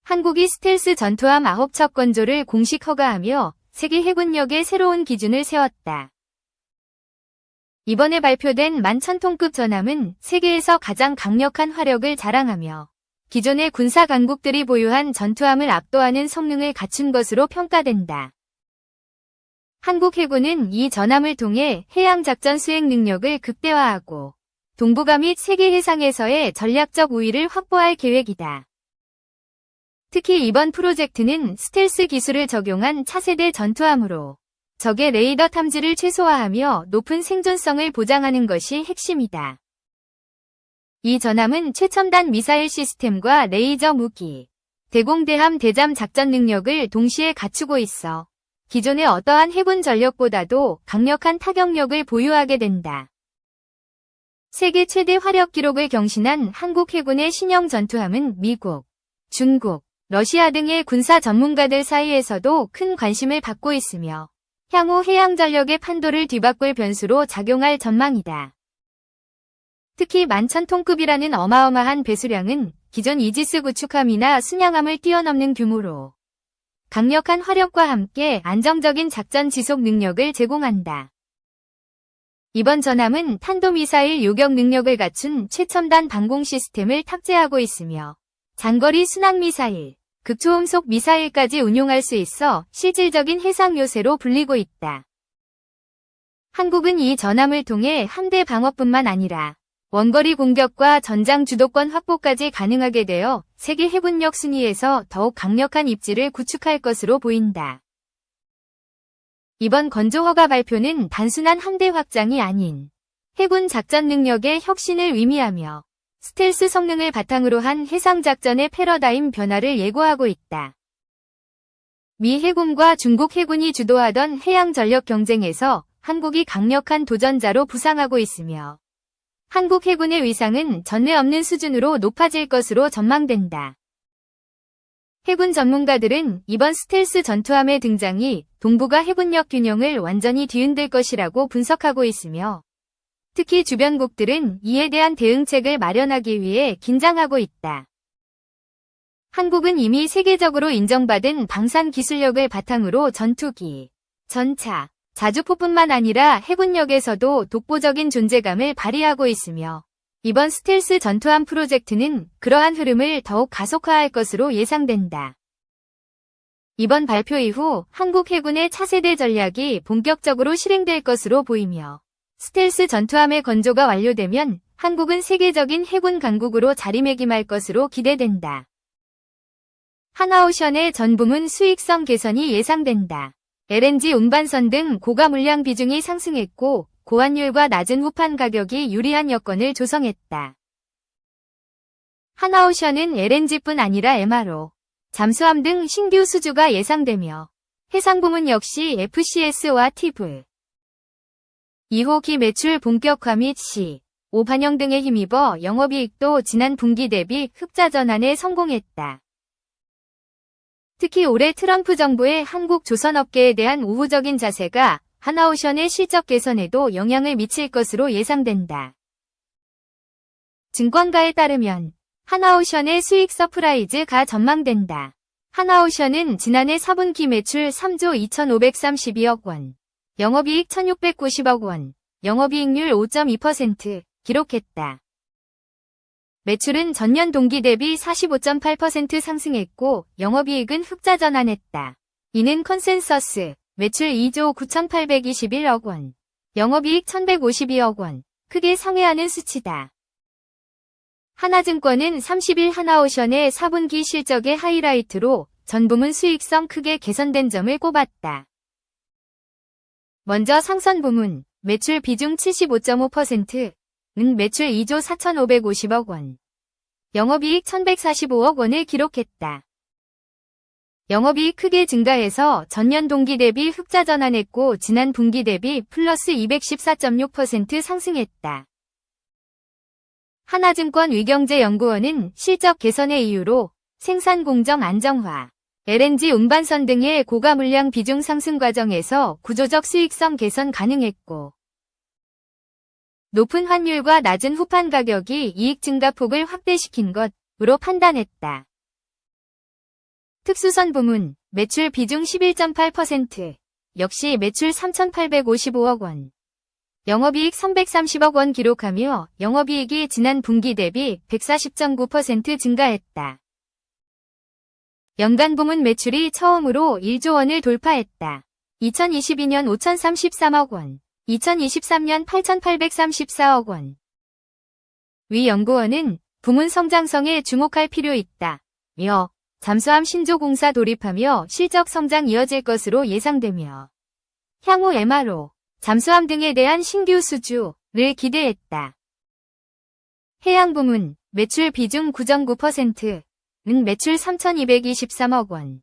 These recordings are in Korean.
한국이 스텔스 전투함 9척 건조를 공식 허가하며 세계 해군력의 새로운 기준을 세웠다. 이번에 발표된 11,000톤급 전함은 세계에서 가장 강력한 화력을 자랑하며 기존의 군사 강국들이 보유한 전투함을 압도하는 성능을 갖춘 것으로 평가된다. 한국 해군은 이 전함을 통해 해양작전 수행 능력을 극대화하고 동북아 및 세계 해상에서의 전략적 우위를 확보할 계획이다. 특히 이번 프로젝트는 스텔스 기술을 적용한 차세대 전투함으로 적의 레이더 탐지를 최소화하며 높은 생존성을 보장하는 것이 핵심이다. 이 전함은 최첨단 미사일 시스템과 레이저 무기, 대공대함 대잠 작전 능력을 동시에 갖추고 있어 기존의 어떠한 해군 전력보다도 강력한 타격력을 보유하게 된다. 세계 최대 화력 기록을 경신한 한국 해군의 신형 전투함은 미국, 중국, 러시아 등의 군사 전문가들 사이에서도 큰 관심을 받고 있으며 향후 해양 전력의 판도를 뒤바꿀 변수로 작용할 전망이다. 특히 11,000톤급이라는 어마어마한 배수량은 기존 이지스 구축함이나 순양함을 뛰어넘는 규모로 강력한 화력과 함께 안정적인 작전 지속 능력을 제공한다. 이번 전함은 탄도미사일 요격 능력을 갖춘 최첨단 방공 시스템을 탑재하고 있으며 장거리 순항미사일, 극초음속 미사일까지 운용할 수 있어 실질적인 해상 요새로 불리고 있다. 한국은 이 전함을 통해 함대 방어뿐만 아니라 원거리 공격과 전장 주도권 확보까지 가능하게 되어 세계 해군력 순위에서 더욱 강력한 입지를 구축할 것으로 보인다. 이번 건조 허가 발표는 단순한 함대 확장이 아닌 해군 작전 능력의 혁신을 의미하며 스텔스 성능을 바탕으로 한 해상작전의 패러다임 변화를 예고하고 있다. 미 해군과 중국 해군이 주도하던 해양 전력 경쟁에서 한국이 강력한 도전자로 부상하고 있으며 한국 해군의 위상은 전례 없는 수준으로 높아질 것으로 전망된다. 해군 전문가들은 이번 스텔스 전투함의 등장이 동북아 해군력 균형을 완전히 뒤흔들 것이라고 분석하고 있으며 특히 주변국들은 이에 대한 대응책을 마련하기 위해 긴장하고 있다. 한국은 이미 세계적으로 인정받은 방산 기술력을 바탕으로 전투기, 전차, 자주포뿐만 아니라 해군력에서도 독보적인 존재감을 발휘하고 있으며 이번 스텔스 전투함 프로젝트는 그러한 흐름을 더욱 가속화할 것으로 예상된다. 이번 발표 이후 한국 해군의 차세대 전략이 본격적으로 실행될 것으로 보이며 스텔스 전투함의 건조가 완료되면 한국은 세계적인 해군 강국으로 자리매김할 것으로 기대된다. 하나오션의 전 부문 수익성 개선이 예상된다. LNG 운반선 등 고가 물량 비중이 상승했고 고환율과 낮은 후판 가격이 유리한 여건을 조성했다. 하나오션은 LNG뿐 아니라 MRO, 잠수함 등 신규 수주가 예상되며 해상 부문 역시 FCS와 TIV, 2호기 매출 본격화 및 C5 반영 등에 힘입어 영업이익도 지난 분기 대비 흑자 전환에 성공했다. 특히 올해 트럼프 정부의 한국 조선업계에 대한 우호적인 자세가 하나오션의 실적 개선에도 영향을 미칠 것으로 예상된다. 증권가에 따르면 하나오션의 수익 서프라이즈가 전망된다. 하나오션은 지난해 4분기 매출 3조 2,532억 원, 영업이익 1,690억 원, 영업이익률 5.2% 기록했다. 매출은 전년 동기 대비 45.8% 상승했고 영업이익은 흑자 전환했다. 이는 컨센서스 매출 2조 9,821억 원, 영업이익 1,152억 원, 크게 상회하는 수치다. 하나증권은 30일 하나오션의 4분기 실적의 하이라이트로 전 부문 수익성 크게 개선된 점을 꼽았다. 먼저 상선 부문, 매출 비중 75.5%, 매출 2조 4,550억 원, 영업이익 1,145억 원을 기록했다. 영업이익 크게 증가해서 전년 동기 대비 흑자 전환했고 지난 분기 대비 플러스 214.6% 상승했다. 하나증권 위경제연구원은 실적 개선의 이유로 생산 공정 안정화, LNG 운반선 등의 고가 물량 비중 상승 과정에서 구조적 수익성 개선 가능했고 높은 환율과 낮은 후판 가격이 이익 증가폭을 확대시킨 것으로 판단했다. 특수선 부문 매출 비중 11.8%, 역시 매출 3,855억 원. 영업이익 330억 원 기록하며 영업이익이 지난 분기 대비 140.9% 증가했다. 연간 부문 매출이 처음으로 1조 원을 돌파했다. 2022년 5,033억 원, 2023년 8,834억 원. 위 연구원은 부문 성장성에 주목할 필요 있다며 잠수함 신조공사 돌입하며 실적 성장 이어질 것으로 예상되며 향후 MRO, 잠수함 등에 대한 신규 수주를 기대했다. 해양 부문 매출 비중 9.9%는 매출 3,223억 원,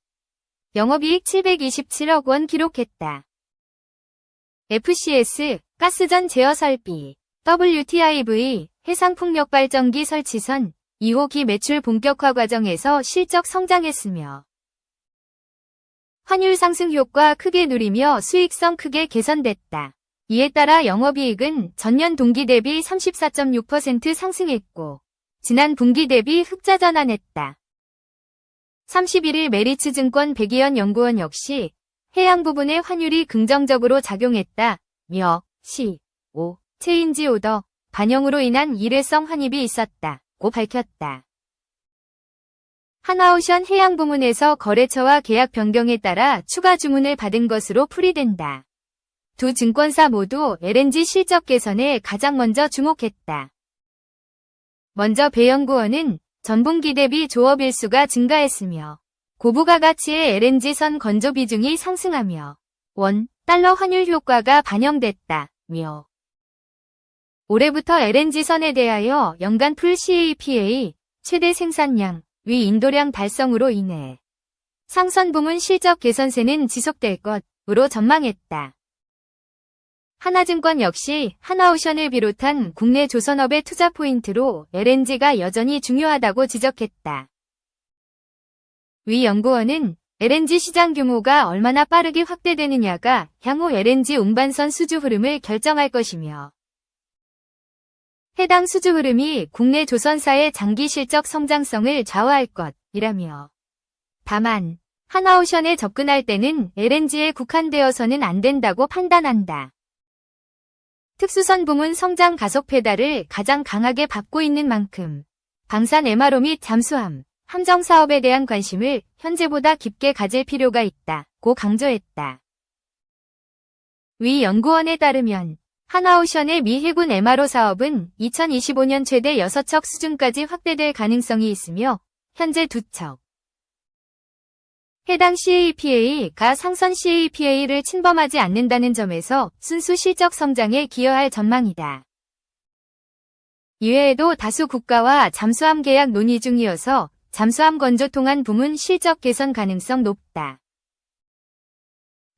영업이익 727억 원 기록했다. FCS, 가스전 제어 설비, WTIV, 해상풍력발전기 설치선, 2호기 매출 본격화 과정에서 실적 성장했으며 환율 상승 효과 크게 누리며 수익성 크게 개선됐다. 이에 따라 영업이익은 전년 동기 대비 34.6% 상승했고 지난 분기 대비 흑자 전환했다. 31일 메리츠증권 백이현 연구원 역시 해양 부분의 환율이 긍정적으로 작용했다며 CO, 체인지 오더 반영으로 인한 일회성 환입이 있었다고 밝혔다. 하나오션 해양 부문에서 거래처와 계약 변경에 따라 추가 주문을 받은 것으로 풀이된다. 두 증권사 모두 LNG 실적 개선에 가장 먼저 주목했다. 먼저 배연구원은 전분기 대비 조업 일수가 증가했으며 고부가 가치의 LNG선 건조 비중이 상승하며 원, 달러 환율 효과가 반영됐다며 올해부터 LNG선에 대하여 연간 풀 CAPA 최대 생산량 위 인도량 달성으로 인해 상선 부문 실적 개선세는 지속될 것으로 전망했다. 하나증권 역시 하나오션을 비롯한 국내 조선업의 투자 포인트로 LNG가 여전히 중요하다고 지적했다. 위 연구원은 LNG 시장 규모가 얼마나 빠르게 확대되느냐가 향후 LNG 운반선 수주 흐름을 결정할 것이며 해당 수주 흐름이 국내 조선사의 장기 실적 성장성을 좌우할 것이라며 다만 하나오션에 접근할 때는 LNG에 국한되어서는 안 된다고 판단한다. 특수선 부문 성장 가속 페달을 가장 강하게 밟고 있는 만큼 방산 MRO 및 잠수함, 함정 사업에 대한 관심을 현재보다 깊게 가질 필요가 있다고 강조했다. 위 연구원에 따르면 하나오션의 미 해군 MRO 사업은 2025년 최대 6척 수준까지 확대될 가능성이 있으며 현재 2척. 해당 CAPA가 상선 CAPA를 침범하지 않는다는 점에서 순수 실적 성장에 기여할 전망이다. 이외에도 다수 국가와 잠수함 계약 논의 중이어서 잠수함 건조 통한 부문 실적 개선 가능성 높다.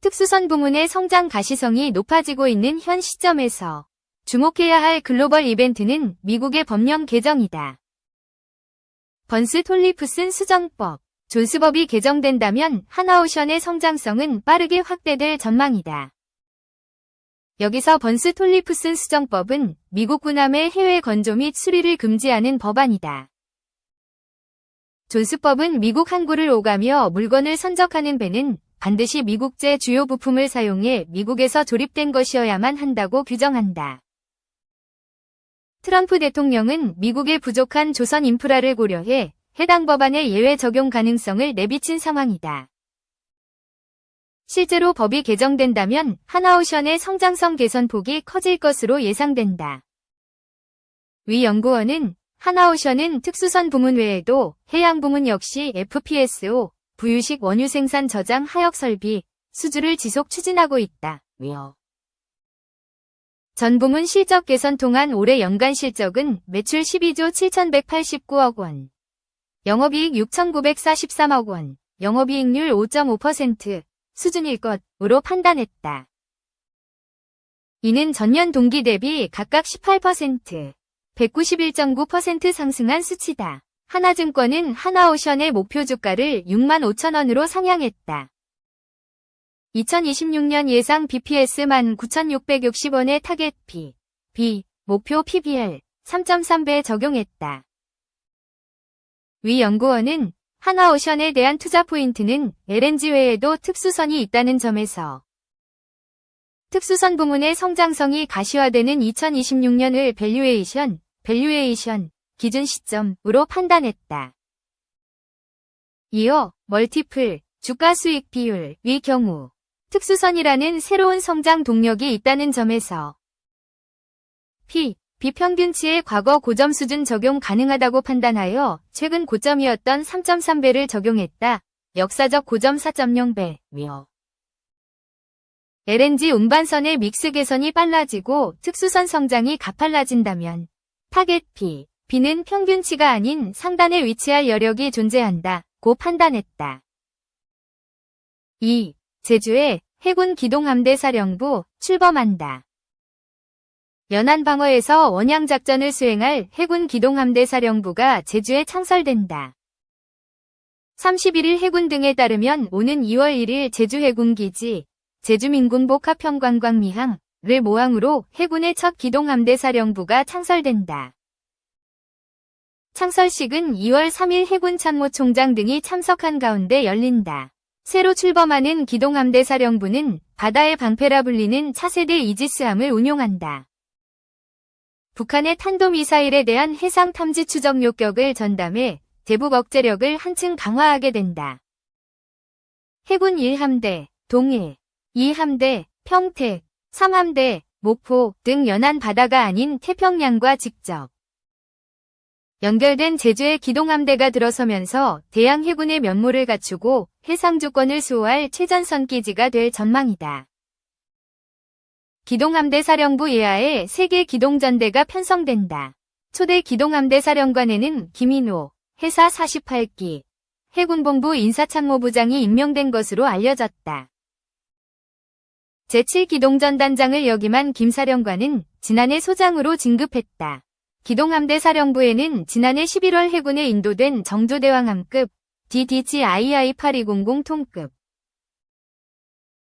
특수선 부문의 성장 가시성이 높아지고 있는 현 시점에서 주목해야 할 글로벌 이벤트는 미국의 법령 개정이다. 번스-톨리프슨 수정법, 존스법이 개정된다면 하나오션의 성장성은 빠르게 확대될 전망이다. 여기서 번스-톨리프슨 수정법은 미국 군함의 해외 건조 및 수리를 금지하는 법안이다. 존스법은 미국 항구를 오가며 물건을 선적하는 배는 반드시 미국제 주요 부품을 사용해 미국에서 조립된 것이어야만 한다고 규정한다. 트럼프 대통령은 미국의 부족한 조선 인프라를 고려해 해당 법안의 예외 적용 가능성을 내비친 상황이다. 실제로 법이 개정된다면 하나오션의 성장성 개선폭이 커질 것으로 예상된다. 위 연구원은 하나오션은 특수선 부문 외에도 해양 부문 역시 FPSO, 부유식 원유 생산 저장 하역 설비, 수주를 지속 추진하고 있다며 전 부문 실적 개선 통한 올해 연간 실적은 매출 12조 7,189억 원, 영업이익 6,943억 원, 영업이익률 5.5% 수준일 것으로 판단했다. 이는 전년 동기 대비 각각 18%, 191.9% 상승한 수치다. 하나증권은 하나오션의 목표 주가를 65,000원으로 상향했다. 2026년 예상 BPS 19,660원의 타겟 P, 목표 PBR 3.3배 적용했다. 위 연구원은 한화오션에 대한 투자 포인트는 LNG 외에도 특수선이 있다는 점에서 특수선 부문의 성장성이 가시화되는 2026년을 밸류에이션 기준 시점으로 판단했다. 이어 멀티플, 주가 수익 비율의 경우 특수선이라는 새로운 성장 동력이 있다는 점에서 비평균치의 과거 고점 수준 적용 가능하다고 판단하여 최근 고점이었던 3.3배를 적용했다. 역사적 고점 4.0배며 LNG 운반선의 믹스 개선이 빨라지고 특수선 성장이 가팔라진다면 타겟 B는 평균치가 아닌 상단에 위치할 여력이 존재한다고 판단했다. 2. 제주에 해군 기동함대 사령부 출범한다. 연안방어에서 원양작전을 수행할 해군 기동함대 사령부가 제주에 창설된다. 31일 해군 등에 따르면 오는 2월 1일 제주해군기지, 제주민군 복합형관광미항을 모항으로 해군의 첫 기동함대 사령부가 창설된다. 창설식은 2월 3일 해군 참모총장 등이 참석한 가운데 열린다. 새로 출범하는 기동함대 사령부는 바다의 방패라 불리는 차세대 이지스함을 운용한다. 북한의 탄도미사일에 대한 해상 탐지 추적 요격을 전담해 대북 억제력을 한층 강화하게 된다. 해군 1함대, 동해, 2함대, 평택, 3함대, 목포 등 연안 바다가 아닌 태평양과 직접 연결된 제주의 기동함대가 들어서면서 대양 해군의 면모를 갖추고 해상 주권을 수호할 최전선 기지가 될 전망이다. 기동함대 사령부 예하에 세계 기동전대가 편성된다. 초대 기동함대 사령관에는 김인호, 해사 48기, 해군본부 인사참모부장이 임명된 것으로 알려졌다. 제7기동전단장을 역임한 김 사령관은 지난해 소장으로 진급했다. 기동함대 사령부에는 지난해 11월 해군에 인도된 정조대왕함급 DDG-II-8200 통급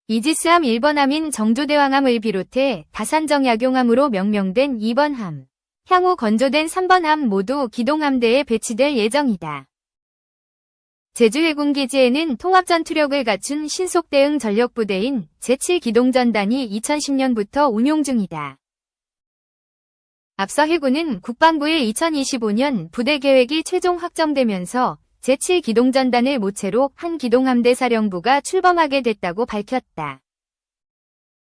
이지스함 1번함인 정조대왕함을 비롯해 다산정약용함으로 명명된 2번함, 향후 건조된 3번함 모두 기동함대에 배치될 예정이다. 제주해군기지에는 통합전투력을 갖춘 신속대응 전력부대인 제7기동전단이 2010년부터 운용 중이다. 앞서 해군은 국방부의 2025년 부대 계획이 최종 확정되면서 제7기동전단을 모체로 한 기동함대 사령부가 출범하게 됐다고 밝혔다.